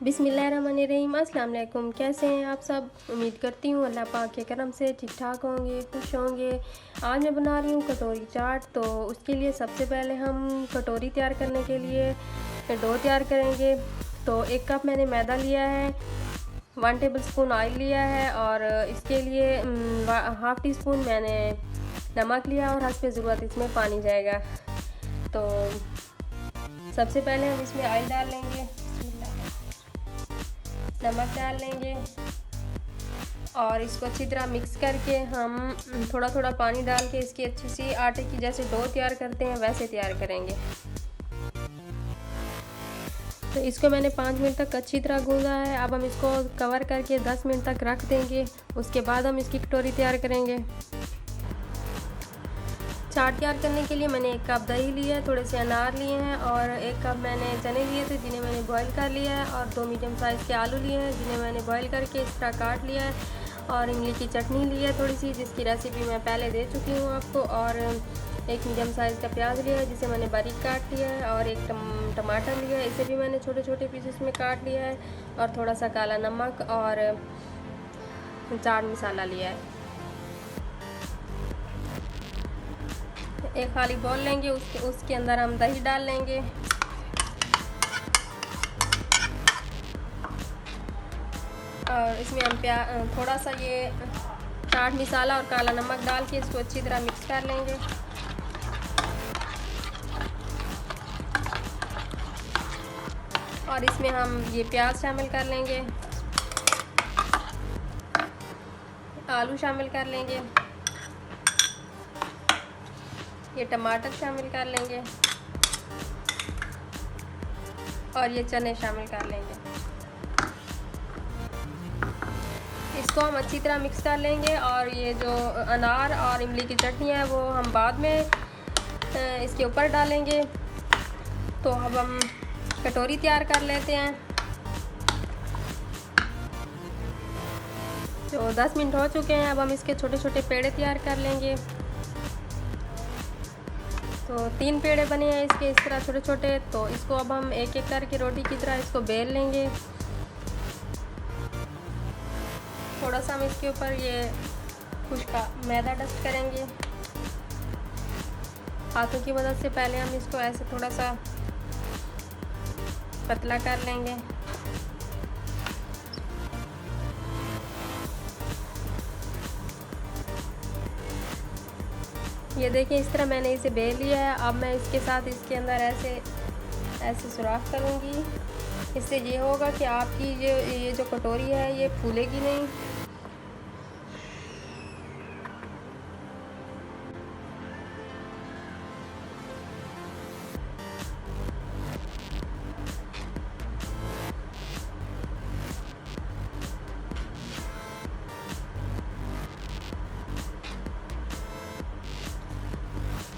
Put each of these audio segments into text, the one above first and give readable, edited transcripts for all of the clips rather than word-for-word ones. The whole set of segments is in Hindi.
बिस्मिल्लाहिर्रहमानिर्रहीम। अस्सलाम वालेकुम। कैसे हैं आप सब? उम्मीद करती हूँ अल्लाह पाक के करम से ठीक ठाक होंगे, खुश होंगे। आज मैं बना रही हूँ कटोरी चाट। तो उसके लिए सबसे पहले हम कटोरी तैयार करने के लिए डो तैयार करेंगे। तो 1 कप मैंने मैदा लिया है, 1 टेबलस्पून ऑयल लिया है और इसके लिए हाफ़ टी स्पून मैंने नमक लिया और हस्बे ज़रूरत इसमें पानी जाएगा। तो सबसे पहले हम इसमें ऑयल डाल लेंगे, नमक डाल लेंगे और इसको अच्छी तरह मिक्स करके हम थोड़ा थोड़ा पानी डाल के इसकी अच्छी सी आटे की जैसे डो तैयार करते हैं वैसे तैयार करेंगे। तो इसको मैंने 5 मिनट तक अच्छी तरह गूंदा है। अब हम इसको कवर करके 10 मिनट तक रख देंगे। उसके बाद हम इसकी कटोरी तैयार करेंगे। चाट तैयार करने के लिए मैंने 1 कप दही लिया है, थोड़े से अनार लिए हैं और 1 कप मैंने चने लिए थे जिन्हें मैंने बॉईल कर लिया है और 2 मीडियम साइज़ के आलू लिए हैं जिन्हें मैंने बॉईल करके इस तरह काट लिया है और इमली की चटनी ली है थोड़ी सी, जिसकी रेसिपी मैं पहले दे चुकी हूँ आपको, और 1 मीडियम साइज़ का प्याज लिया है जिसे मैंने बारीक काट लिया है और 1 टमाटर लिया है, इसे भी मैंने छोटे छोटे पीसेस में काट लिया है और थोड़ा सा काला नमक और चाट मसाला लिया है। एक खाली बॉल लेंगे, उसके अंदर हम दही डाल लेंगे और इसमें हम थोड़ा सा ये चाट मसाला और काला नमक डाल के इसको अच्छी तरह मिक्स कर लेंगे। और इसमें हम ये प्याज शामिल कर लेंगे, आलू शामिल कर लेंगे, ये टमाटर शामिल कर लेंगे और ये चने शामिल कर लेंगे। इसको हम अच्छी तरह मिक्स कर लेंगे और ये जो अनार और इमली की चटनी है वो हम बाद में इसके ऊपर डालेंगे। तो अब हम कटोरी तैयार कर लेते हैं। तो 10 मिनट हो चुके हैं। अब हम इसके छोटे छोटे पेड़े तैयार कर लेंगे। तो 3 पेड़े बने हैं इसके इस तरह छोटे छोटे। तो इसको अब हम एक एक करके रोटी की तरह इसको बेल लेंगे। थोड़ा सा हम इसके ऊपर ये खुश्का मैदा डस्ट करेंगे हाथों की मदद से। पहले हम इसको ऐसे थोड़ा सा पतला कर लेंगे। ये देखिए इस तरह मैंने इसे बेल लिया है। अब मैं इसके साथ इसके अंदर ऐसे सुराख करूँगी। इससे ये होगा कि आपकी ये जो कटोरी है ये फूलेगी नहीं।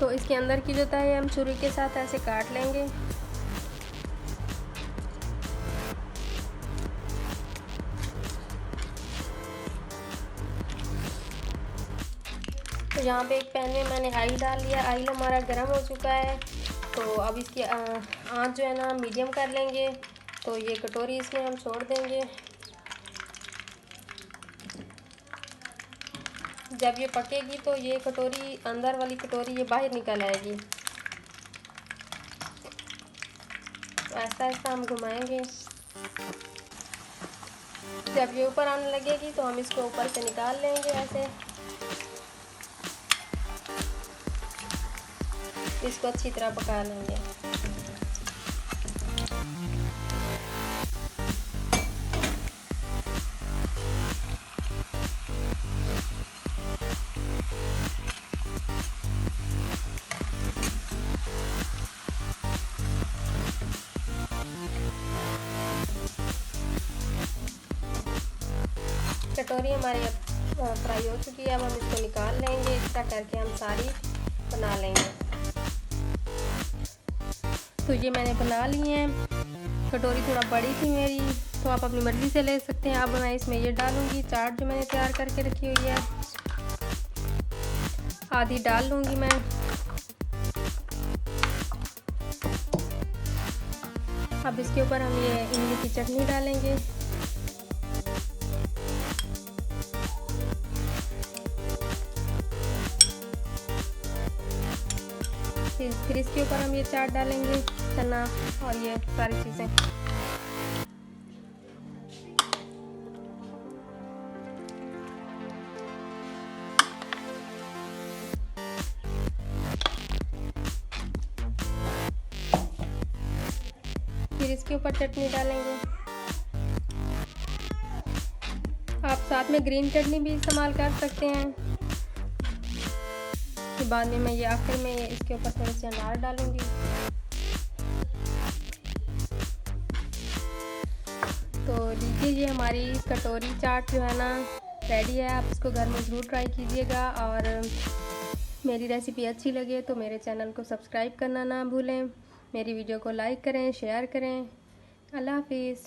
तो इसके अंदर की जो तह है हम छुरी के साथ ऐसे काट लेंगे। तो यहाँ पे एक पैन में मैंने ऑयल डाल लिया। ऑयल हमारा गर्म हो चुका है। तो अब इसकी आंच जो है ना मीडियम कर लेंगे। तो ये कटोरी इसमें हम छोड़ देंगे। जब ये पकेगी तो ये कटोरी, अंदर वाली कटोरी ये बाहर निकल आएगी। तो ऐसा ऐसा हम घुमाएंगे। जब ये ऊपर आने लगेगी तो हम इसको ऊपर से निकाल लेंगे ऐसे। इसको अच्छी तरह पका लेंगे। कटोरी हमारी अब फ्राई हो चुकी है। अब हम इसको निकाल लेंगे। इस तरह करके हम सारी बना लेंगे। तो ये मैंने बना ली हैं। कटोरी थोड़ा बड़ी थी मेरी, तो आप अपनी मर्ज़ी से ले सकते हैं। अब मैं इसमें ये डालूँगी चाट जो मैंने तैयार करके रखी हुई है, आधी डाल लूँगी मैं। अब इसके ऊपर हम ये इमली की चटनी डालेंगे। फिर इसके ऊपर हम ये चाट डालेंगे, चना और ये सारी चीज़ें। फिर इसके ऊपर चटनी डालेंगे। आप साथ में ग्रीन चटनी भी इस्तेमाल कर सकते हैं। फिर बाद में मैं ये आखिर में इसके ऊपर थोड़े से अनार डालूंगी। तो लीजिए, ये हमारी कटोरी चाट जो है ना रेडी है। आप इसको घर में ज़रूर ट्राई कीजिएगा, और मेरी रेसिपी अच्छी लगे तो मेरे चैनल को सब्सक्राइब करना ना भूलें। मेरी वीडियो को लाइक करें, शेयर करें। अल्लाह हाफिज़।